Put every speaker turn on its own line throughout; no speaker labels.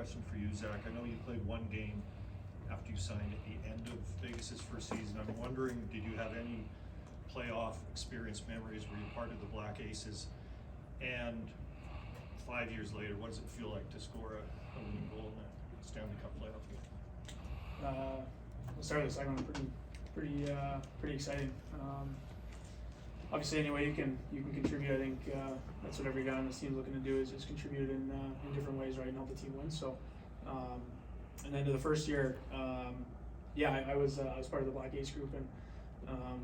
question for you, Zach. I know you played one game after you signed at the end of Vegas's first season. I'm wondering, did you have any playoff experience memories where you're part of the Black Aces? And 5 years later, what does it feel like to score a winning goal in that Stanley Cup playoff game?
We'll start with the second one. Pretty exciting. Obviously, any way you can contribute. I think that's what every guy on this team is looking to do is just contribute in different ways, right, and help the team win. So, and then to the first year, I was part of the Black Ace group and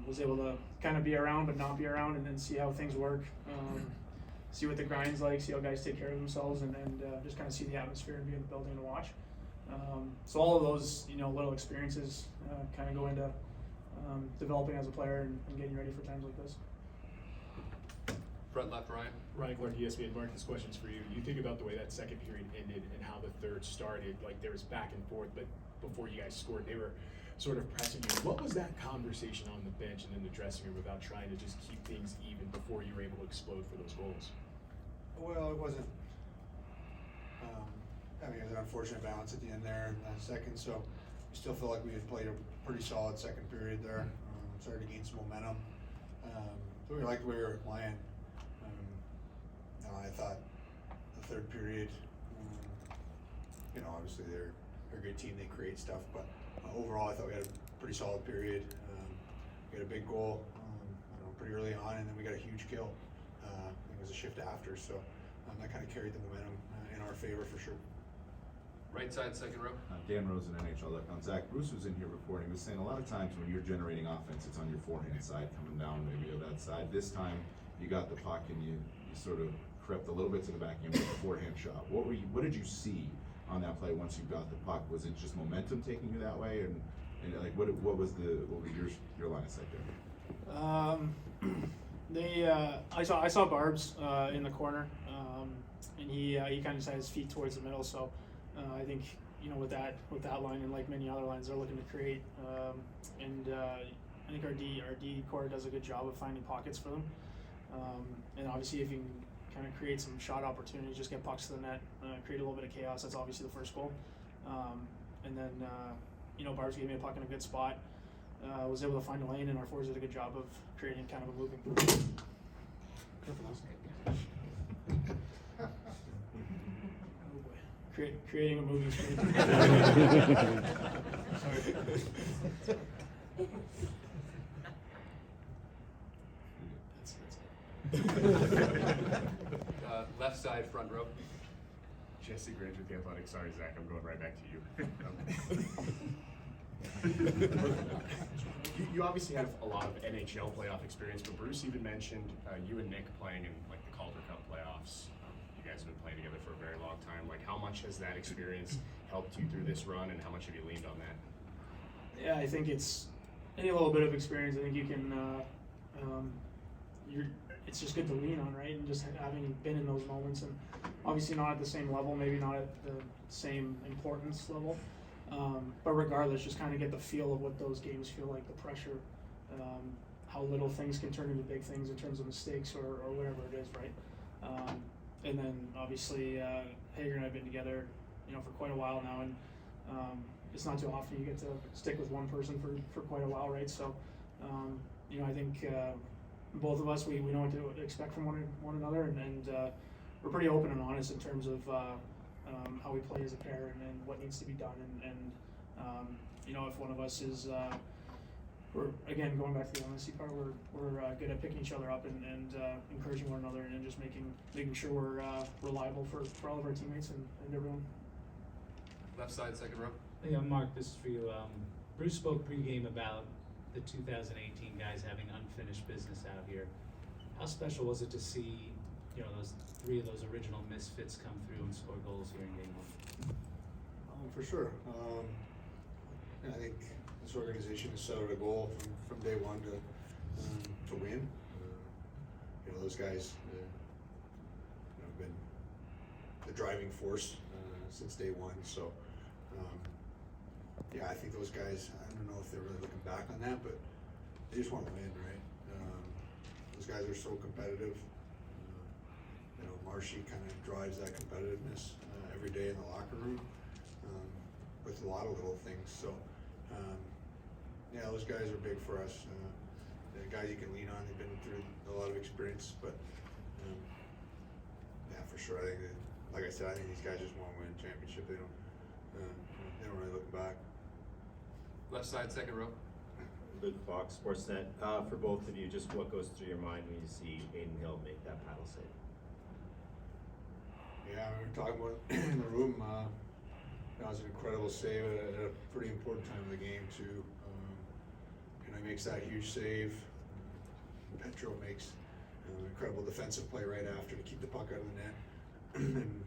was able to kind of be around but not be around, and then see how things work, see what the grind's like, see how guys take care of themselves, and just kind of see the atmosphere and be in the building and watch. So all of those little experiences kind of go into developing as a player and getting ready for times like this.
Front left, Ryan.
Ryan Clark, ESPN. Mark, this question's for you. You think about the way that second period ended and how the third started. Like, there was back and forth, but before you guys scored, they were sort of pressing you. What was that conversation on the bench and in the dressing room about trying to just keep things even before you were able to explode for those goals?
Well, it wasn't. It was an unfortunate balance at the end there in that second. So we still feel like we had played a pretty solid second period there. Started to gain some momentum. So we liked the way we were playing. I thought the third period, obviously they're a great team, they create stuff, but overall I thought we had a pretty solid period. We had a big goal pretty early on, and then we got a huge kill. It was a shift after, so that kind of carried the momentum in our favor for sure.
Right side, second row.
Dan Rosen, NHL.com. Zach, Bruce was in here reporting, was saying a lot of times when you're generating offense, it's on your forehand side, coming down maybe to that side. This time you got the puck and you sort of crept a little bit to the back end with a forehand shot. What did you see on that play once you got the puck? Was it just momentum taking you that way, and like what was your line of sight there?
I saw Barb's in the corner, and he kind of just had his feet towards the middle. So I think with that line and like many other lines, they're looking to create, and I think our D core does a good job of finding pockets for them. And obviously, if you can kind of create some shot opportunities, just get pucks to the net, create a little bit of chaos. That's obviously the first goal. And then Barb's gave me a puck in a good spot. Was able to find a lane, and our forwards did a good job of creating kind of a moving. Creating a moving screen. Sorry.
Left side, front row.
Jesse Grange with The Athletic. Sorry, Zach, I'm going right back to you. You obviously have a lot of NHL playoff experience, but Bruce even mentioned you and Nick playing in like the Calder Cup playoffs. You guys have been playing together for a very long time. Like, how much has that experience helped you through this run, and how much have you leaned on that?
Yeah, I think it's any little bit of experience. I think you can. It's just good to lean on, right? And just having been in those moments, and obviously not at the same level, maybe not at the same importance level, but regardless, just kind of get the feel of what those games feel like, the pressure, how little things can turn into big things in terms of mistakes or whatever it is, right? And then obviously Hager and I have been together, for quite a while now, and it's not too often you get to stick with one person for quite a while, right? So, I think both of us, we know what to expect from one another, and we're pretty open and honest in terms of how we play as a pair and what needs to be done, and if one of us is we're again going back to the honesty part, we're good at picking each other up and encouraging one another, and just making sure we're reliable for all of our teammates and everyone.
Left side, second row.
Yeah, Mark, this is for you. Bruce spoke pregame about the 2018 guys having unfinished business out here. How special was it to see, those three of those original misfits come through and score goals here in game one?
For sure. I think this organization has set out a goal from day one to win. Those guys have been the driving force since day one. So, I think those guys, I don't know if they're really looking back on that, but they just want to win, right? Those guys are so competitive. Marshy kind of drives that competitiveness every every day in the locker room, with a lot of little things. So, yeah, those guys are big for us. The guys you can lean on, they've been through a lot of experience, but yeah, for sure. I think that, like I said, I think these guys just want to win a championship. They don't really look back.
Left side, second row.
Luke Fox, Sportsnet. For both of you, just what goes through your mind when you see Aiden Hill make that paddle save?
Yeah, we were talking about it in the room. That was an incredible save at a pretty important time of the game too. He makes that huge save. Petro makes an incredible defensive play right after to keep the puck out of the net. And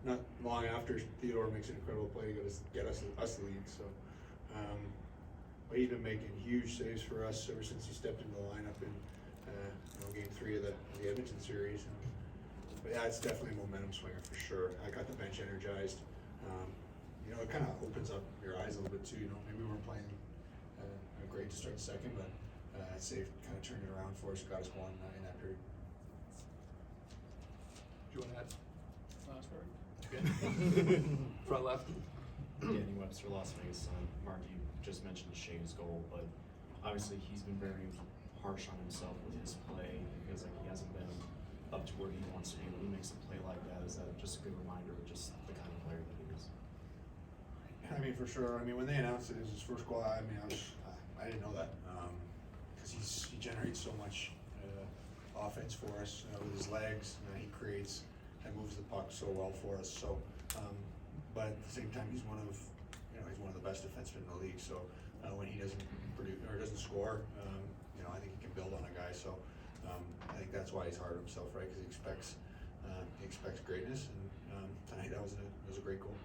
not long after, Theodore makes an incredible play to get us the lead. So, but he's been making huge saves for us ever since he stepped into the lineup in game 3 of the Edmonton series. But yeah, it's definitely a momentum swinger for sure. I got the bench energized. It kind of opens up your eyes a little bit too. Maybe we weren't playing great to start the second, but that save kind of turned it around for us, got us going in that period.
Do you want to add?
Last word.
Okay. Front left.
Danny Webster, Las Vegas Sun. Mark, you just mentioned Shane's goal, but obviously he's been very harsh on himself with his play. He feels like he hasn't been up to where he wants to be. When he makes a play like that, is that just a good reminder of just the kind of player that he is?
I mean, for sure. I mean, when they announced it as his first goal, I didn't know that because he generates so much offense for us with his legs. He creates and moves the puck so well for us. So, but at the same time, he's one of the best defensemen in the league. So when he doesn't produce or doesn't score, I think he can build on a guy. So I think that's why he's hard on himself, right? Because he expects greatness, and tonight that was a great goal.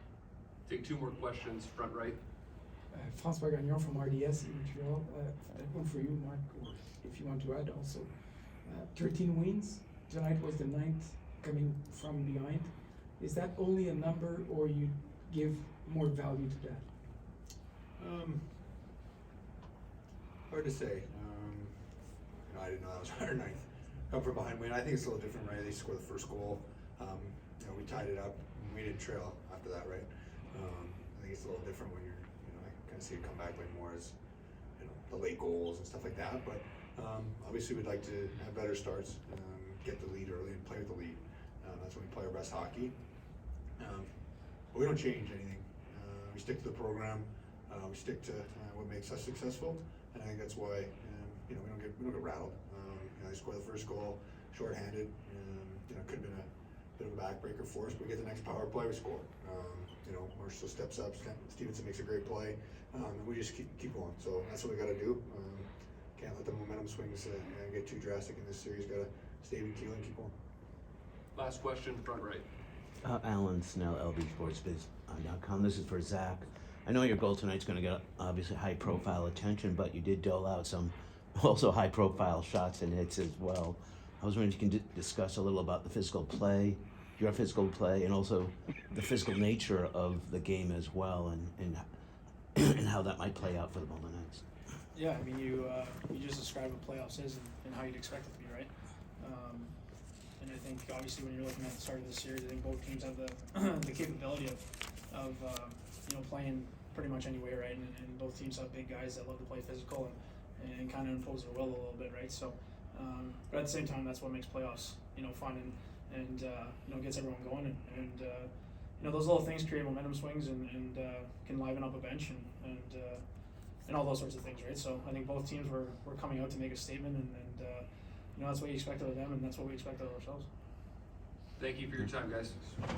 Take 2 more questions. Front right.
François Gagnon from RDS in Montreal. That one for you, Mark, or if you want to add also. 13 wins. Tonight was the 9th coming from behind. Is that only a number, or you give more value to that?
Hard to say. I didn't know that was our 9th come from behind win. I think it's a little different, right? They scored the first goal. We tied it up. We didn't trail after that, right? I think it's a little different when you're, I kind of see it come back way more as, the late goals and stuff like that. But obviously, we'd like to have better starts, get the lead early, and play with the lead. That's when we play our best hockey. But we don't change anything. We stick to the program. We stick to what makes us successful, and I think that's why we don't get rattled. They score the first goal, shorthanded. Could have been a bit of a backbreaker for us. But we get the next power play, we score. Marshall steps up. Stevenson makes a great play, and we just keep going. So that's what we got to do. Can't let the momentum swings get too drastic in this series. Got to stay even keel and keep going.
Last question. Front right.
Alan Snell, LVSportsBiz.com. This is for Zach. I know your goal tonight's going to get obviously high-profile attention, but you did dole out some also high-profile shots and hits as well. I was wondering if you can discuss a little about the physical play, your physical play, and also the physical nature of the game as well, and how that might play out for the Golden Knights.
Yeah, I mean, you just described what playoffs is and how you'd expect it to be, right? And I think obviously when you're looking at the start of the series, I think both teams have the capability of playing pretty much any way, right? And both teams have big guys that love to play physical and kind of impose their will a little bit, right? So, but at the same time, that's what makes playoffs, fun and gets everyone going and those little things create momentum swings and can liven up a bench and all those sorts of things, right? So I think both teams were coming out to make a statement and that's what you expect of them and that's what we expect of ourselves.
Thank you for your time, guys.